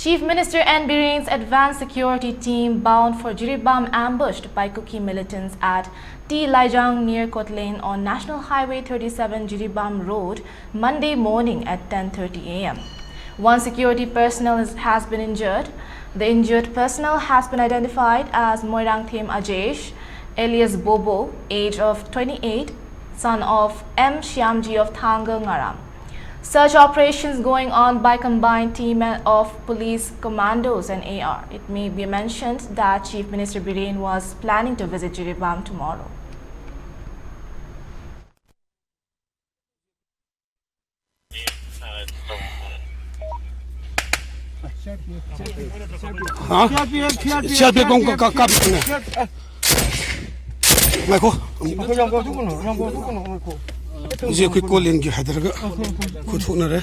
Chief Minister N. Biren's advanced security team bound for Jiribam ambushed by Kuki militants at T. Laijang near Kotlane on National Highway 37 Jiribam Road Monday morning at 10:30 a.m. One security personnel has been injured. The injured personnel has been identified as Moirangthem Ajesh, alias Bobo, age of 28, son of M. Shyamji of Thangal Ngaram. Search operations going on by combined team of police commandos and AR. It may be mentioned that Chief Minister Biren was planning to visit Jiribam tomorrow. Zai kai kolin gi hadar ga kutu na rai.